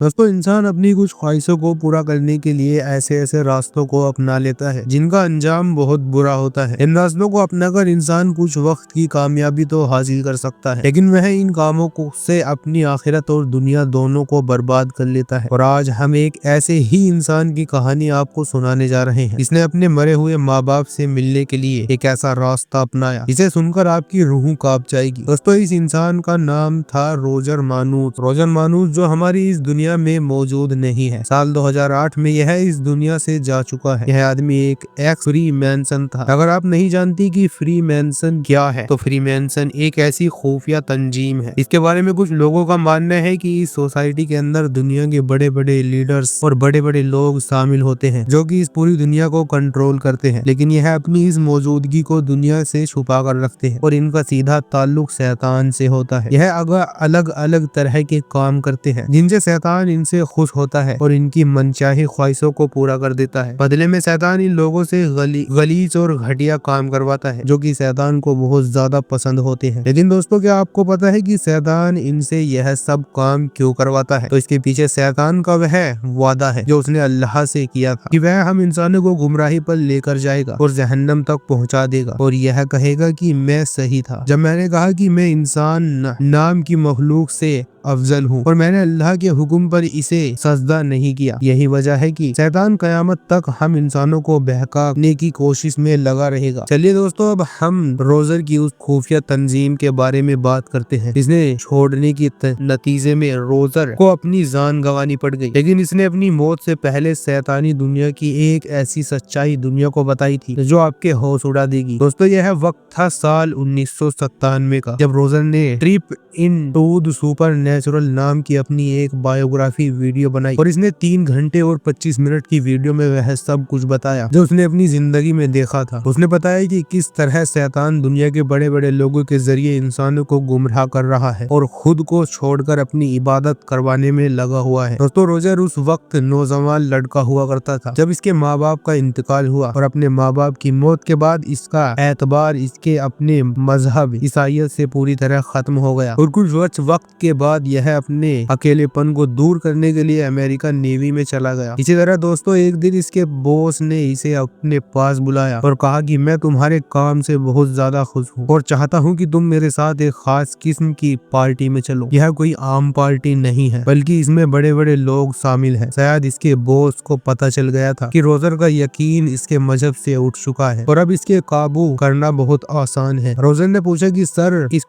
दोस्तों इंसान अपनी कुछ ख्वाहिशों को पूरा करने के लिए ऐसे ऐसे रास्तों को अपना लेता है जिनका अंजाम बहुत बुरा होता है। इन रास्तों को अपनाकर इंसान कुछ वक्त की कामयाबी तो हासिल कर सकता है, लेकिन वह इन कामों को से अपनी आखिरत और दुनिया दोनों को बर्बाद कर लेता है। और आज हम एक ऐसे ही इंसान की कहानी आपको सुनाने जा रहे हैं जिसने अपने मरे हुए माँ बाप से मिलने के लिए एक ऐसा रास्ता अपनाया जिसे सुनकर आपकी रूह कांप जाएगी। दोस्तों इस इंसान का नाम था रोजर मानूस। रोजर मानूस जो हमारी इस दुनिया में मौजूद नहीं है। साल 2008 में यह इस दुनिया से जा चुका है। यह आदमी एक एक्स फ्री मैनसन था। अगर आप नहीं जानती कि फ्री मैनसन क्या है, तो फ्री मैनसन एक ऐसी खुफिया तंजीम है। इसके बारे में कुछ लोगों का मानना है कि इस सोसाइटी के अंदर दुनिया के बड़े बड़े लीडर्स और बड़े बड़े लोग शामिल होते हैं जो कि इस पूरी दुनिया को कंट्रोल करते हैं, लेकिन यह अपनी इस मौजूदगी को दुनिया से छुपा कर रखते हैं और इनका सीधा ताल्लुक शैतान से होता है। यह अलग अलग तरह के काम करते हैं जिनसे शैतान इनसे खुश होता है और इनकी मनचाही ख्वाहिशों को पूरा कर देता है। बदले में शैतान इन लोगों से गलीज और घटिया काम करवाता है जो कि शैतान को बहुत ज्यादा पसंद होते हैं। लेकिन दोस्तों क्या आपको पता है कि शैतान इनसे यह सब काम क्यों करवाता है? तो इसके पीछे शैतान का वह वादा है जो उसने अल्लाह से किया था कि वह हम इंसानों को गुमराही पर लेकर जाएगा और जहन्नम तक पहुंचा देगा और यह कहेगा कि मैं सही था जब मैंने कहा कि मैं इंसान नाम की मखलूक से अफजल हूँ और मैंने अल्लाह के हुक्म पर इसे सजदा नहीं किया। यही वजह है कि शैतान कयामत तक हम इंसानों को बहकाने की कोशिश में लगा रहेगा। चलिए दोस्तों अब हम रोजर की उस खुफिया तंजीम के बारे में बात करते हैं जिसने छोड़ने की नतीजे में रोजर को अपनी जान गंवानी पड़ गई, लेकिन इसने अपनी मौत से पहले शैतानी दुनिया की एक ऐसी सच्चाई दुनिया को बताई थी जो आपके होश उड़ा देगी। दोस्तों यह वक्त था साल 1997 का जब रोजर ने trip into the supernatural नाम की अपनी एक बायोग्राफी वीडियो बनाई और इसने 3 घंटे और 25 मिनट की वीडियो में वह सब कुछ बताया जो उसने अपनी जिंदगी में देखा था। उसने बताया कि किस तरह शैतान दुनिया के बड़े बड़े लोगों के जरिए इंसानों को गुमराह कर रहा है और खुद को छोड़कर अपनी इबादत करवाने में लगा हुआ है। दोस्तों रोजर उस वक्त नौजवान लड़का हुआ करता था जब इसके माँ बाप का इंतकाल हुआ और अपने माँ बाप की मौत के बाद इसका एतबार इसके अपने मजहब ईसाइयत से पूरी तरह खत्म हो गया और कुछ वक्त के बाद यह अपने अकेलेपन को दूर करने के लिए अमेरिकन नेवी में चला गया। इसी तरह दोस्तों एक दिन इसके बॉस ने इसे अपने पास बुलाया और कहा कि मैं तुम्हारे काम से बहुत ज्यादा खुश हूँ और चाहता हूँ कि तुम मेरे साथ एक खास किस्म की पार्टी में चलो। यह कोई आम पार्टी नहीं है बल्कि इसमें बड़े बड़े लोग शामिल हैं। शायद इसके बॉस को पता चल गया था कि रोजर का यकीन इसके मजहब से उठ चुका है और अब इसके काबू करना बहुत आसान है। रोजर ने पूछा कि सर इस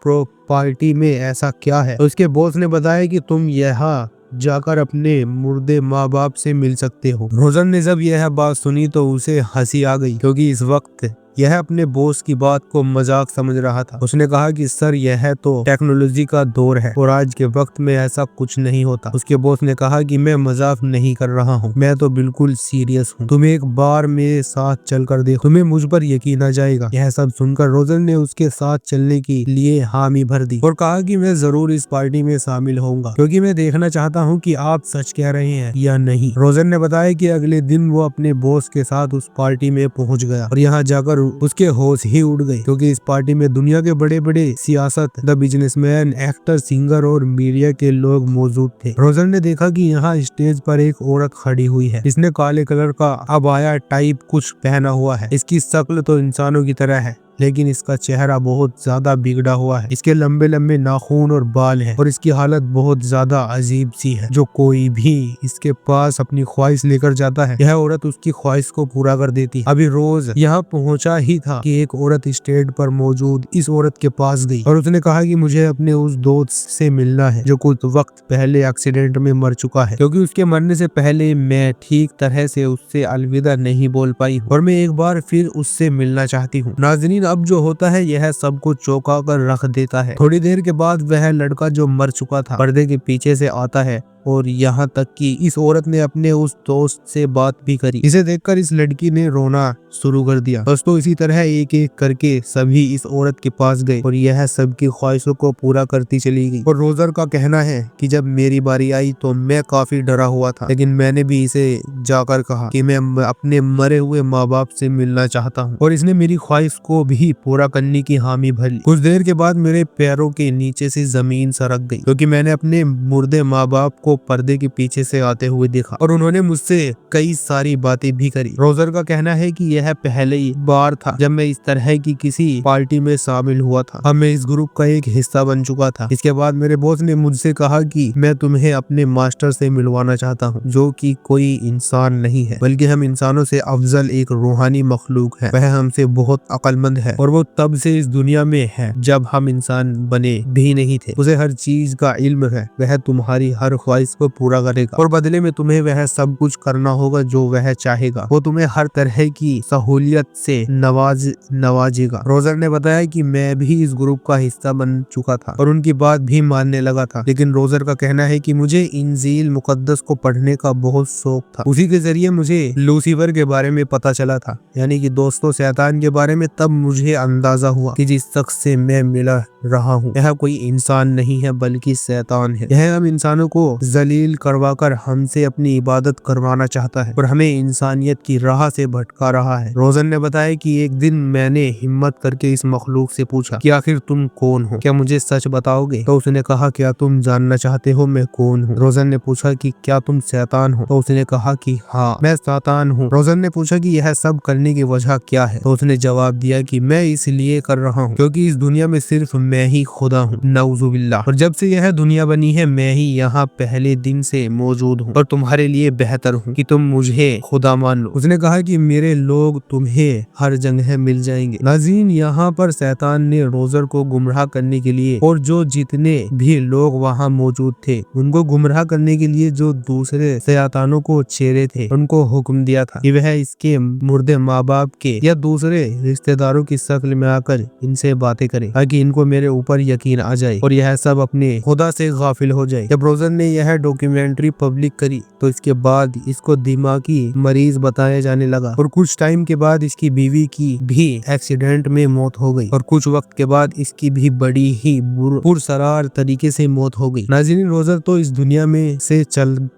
पार्टी में ऐसा क्या है? तो उसके बॉस ने बताया कि तुम यहाँ जाकर अपने मुर्दे माँ बाप से मिल सकते हो। रोजर ने जब यह बात सुनी तो उसे हंसी आ गई क्योंकि इस वक्त यह अपने बॉस की बात को मजाक समझ रहा था। उसने कहा कि सर यह तो टेक्नोलॉजी का दौर है और आज के वक्त में ऐसा कुछ नहीं होता। उसके बॉस ने कहा कि मैं मजाक नहीं कर रहा हूँ, मैं तो बिल्कुल सीरियस हूँ। तुम एक बार मेरे साथ चल कर देखो, तुम्हें मुझ पर यकीन आ जाएगा। यह सब सुनकर रोजर ने उसके साथ चलने के लिए हामी भर दी और कहा कि मैं जरूर इस पार्टी में शामिल होऊंगा क्योंकि मैं देखना चाहता हूँ कि आप सच कह रहे हैं या नहीं। रोजर ने बताया कि अगले दिन वो अपने बॉस के साथ उस पार्टी में पहुंच गया और यहाँ जाकर उसके होश ही उड़ गए क्योंकि इस पार्टी में दुनिया के बड़े बड़े सियासत द बिजनेसमैन एक्टर सिंगर और मीडिया के लोग मौजूद थे। रोजर ने देखा कि यहाँ स्टेज पर एक औरत खड़ी हुई है। इसने काले कलर का अबाया टाइप कुछ पहना हुआ है। इसकी शक्ल तो इंसानों की तरह है लेकिन इसका चेहरा बहुत ज्यादा बिगड़ा हुआ है। इसके लंबे लंबे नाखून और बाल हैं और इसकी हालत बहुत ज्यादा अजीब सी है। जो कोई भी इसके पास अपनी ख्वाहिश लेकर जाता है यह औरत उसकी ख्वाहिश को पूरा कर देती है। अभी रोज यहाँ पहुंचा ही था कि एक औरत स्टेज पर मौजूद इस औरत के पास गई और उसने कहा कि मुझे अपने उस दोस्त से मिलना है जो कुछ वक्त पहले एक्सीडेंट में मर चुका है क्योंकि उसके मरने से पहले मैं ठीक तरह से उससे अलविदा नहीं बोल पाई और मैं एक बार फिर उससे मिलना चाहती हूँ। नाज़रीन अब जो होता है यह सबको चौंका कर रख देता है। थोड़ी देर के बाद वह लड़का जो मर चुका था पर्दे के पीछे से आता है और यहाँ तक कि इस औरत ने अपने उस दोस्त से बात भी करी। इसे देखकर इस लड़की ने रोना शुरू कर दिया। दोस्तों इसी तरह एक एक करके सभी इस औरत के पास गए और यह सबकी ख्वाहिशों को पूरा करती चली गई। और रोजर का कहना है कि जब मेरी बारी आई तो मैं काफी डरा हुआ था लेकिन मैंने भी इसे जाकर कहा कि मैं अपने मरे हुए माँ बाप से मिलना चाहता हूँ और इसने मेरी ख्वाहिश को भी पूरा करने की हामी भरी। कुछ देर के बाद मेरे पैरों के नीचे से जमीन सरक गई, क्योंकि मैंने अपने मुर्दे माँ बाप को पर्दे के पीछे से आते हुए देखा और उन्होंने मुझसे कई सारी बातें भी करी। रोजर का कहना है कि यह पहली बार था जब मैं इस तरह की किसी पार्टी में शामिल हुआ था। अब मैं इस ग्रुप का एक हिस्सा बन चुका था। इसके बाद मेरे बॉस ने मुझसे कहा कि मैं तुम्हें अपने मास्टर से मिलवाना चाहता हूँ, जो कि कोई इंसान नहीं है बल्कि हम इंसानों से अफजल एक रूहानी मखलूक है। वह हमसे बहुत अक्लमंद है और वो तब से इस दुनिया में है जब हम इंसान बने भी नहीं थे। उसे हर चीज का इल्म है। वह तुम्हारी हर ख्वाहिश को पूरा करेगा और बदले में तुम्हें वह सब कुछ करना होगा जो वह चाहेगा। वो तुम्हें हर तरह की सहूलियत से नवाजेगा। रोजर ने बताया कि मैं भी इस ग्रुप का हिस्सा बन चुका था और उनकी बात भी मानने लगा था, लेकिन रोजर का कहना है कि मुझे इंजील मुकद्दस को पढ़ने का बहुत शौक था। उसी के जरिए मुझे लूसीफर के बारे में पता चला था, यानी कि दोस्तों शैतान के बारे में। तब मुझे अंदाजा हुआ कि जिस शख्स से मैं मिला रहा हूँ यह कोई इंसान नहीं है बल्कि शैतान है। यह हम इंसानों को जलील करवाकर हमसे अपनी इबादत करवाना चाहता है और हमें इंसानियत की राह से भटका रहा है। रोजन ने बताया कि एक दिन मैंने हिम्मत करके इस मखलूक से पूछा कि आखिर तुम कौन हो, क्या मुझे सच बताओगे? तो उसने कहा, क्या तुम जानना चाहते हो मैं कौन हूँ? रोजन ने पूछा कि क्या तुम शैतान हो? तो उसने कहा कि हाँ मैं शैतान हूँ। रोजन ने पूछा कि यह सब करने की वजह क्या है? तो उसने जवाब दिया कि मैं इसलिए कर रहा हूँ क्योंकि इस दुनिया में सिर्फ मैं ही खुदा हूँ, नऊजुबिल्लाह। और जब से यह दुनिया बनी है मैं ही यहाँ पहले दिन से मौजूद हूँ और तुम्हारे लिए बेहतर हूँ कि तुम मुझे खुदा मान लो। उसने कहा कि मेरे लोग तुम्हें हर जगह मिल जाएंगे। नाज़रीन, यहाँ पर शैतान ने रोजर को गुमराह करने के लिए और जो जितने भी लोग वहाँ मौजूद थे उनको गुमराह करने के लिए जो दूसरे शैतानों को चेहरे थे उनको हुक्म दिया था कि वह इसके मुर्दे माँ बाप के या दूसरे रिश्तेदारों की शक्ल में आकर इनसे बातें करे ताकि इनको मेरे ऊपर यकीन आ जाए और यह सब अपने खुदा से गाफिल हो जाए। जब रोजर ने यह डॉक्यूमेंट्री पब्लिक करी तो इसके बाद इसको दिमागी मरीज बताया जाने लगा और कुछ टाइम के बाद इसकी बीवी की भी एक्सीडेंट में मौत हो गई और कुछ वक्त के बाद इसकी भी बड़ी ही पुरसरार तरीके से मौत हो गई। नाज़रीन, रोजर तो इस दुनिया में से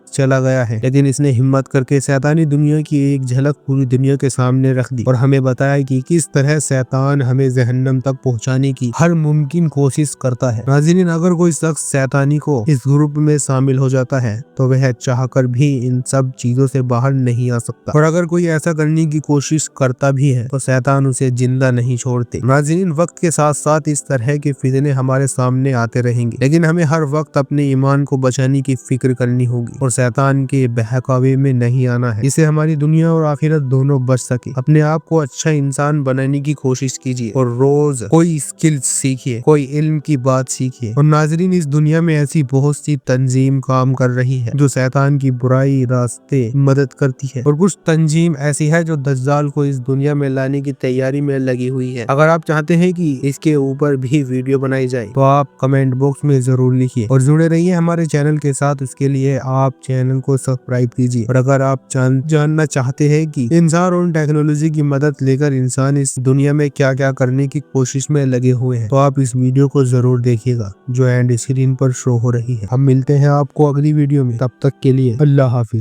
चला गया है, लेकिन इसने हिम्मत करके शैतानी दुनिया की एक झलक पूरी दुनिया के सामने रख दी और हमें बताया कि किस तरह शैतान हमें जहन्नम तक पहुंचाने की हर मुमकिन कोशिश करता है। नाज़रीन, अगर कोई शख्स शैतानी को इस ग्रुप में शामिल हो जाता है तो वह चाहकर भी इन सब चीजों से बाहर नहीं आ सकता और अगर कोई ऐसा करने की कोशिश करता भी है तो शैतान उसे जिंदा नहीं छोड़ते। नाज़रीन, वक्त के साथ साथ इस तरह के फितने हमारे सामने आते रहेंगे, लेकिन हमें हर वक्त अपने ईमान को बचाने की फिक्र करनी होगी और शैतान के बहकावे में नहीं आना है, जिससे हमारी दुनिया और आखिरत दोनों बच सके। अपने आप को अच्छा इंसान बनाने की कोशिश कीजिए और रोज कोई स्किल सीखिए, कोई इल्म की बात सीखिए। और नाजरीन, इस दुनिया में ऐसी बहुत सी तंजीम काम कर रही है जो शैतान की बुराई रास्ते मदद करती है और कुछ तंजीम ऐसी है जो दज्जाल को इस दुनिया में लाने की तैयारी में लगी हुई है। अगर आप चाहते हैं कि इसके ऊपर भी वीडियो बनाई जाए तो आप कमेंट बॉक्स में जरूर लिखिए और जुड़े रहिए हमारे चैनल के साथ। इसके लिए आप चैनल को सब्सक्राइब कीजिए और अगर आप जानना चाहते हैं कि इंसान और टेक्नोलॉजी की मदद लेकर इंसान इस दुनिया में क्या क्या करने की कोशिश में लगे हुए हैं तो आप इस वीडियो को जरूर देखिएगा जो एंड स्क्रीन पर शो हो रही है। हम मिलते हैं आपको अगली वीडियो में, तब तक के लिए अल्लाह हाफिज।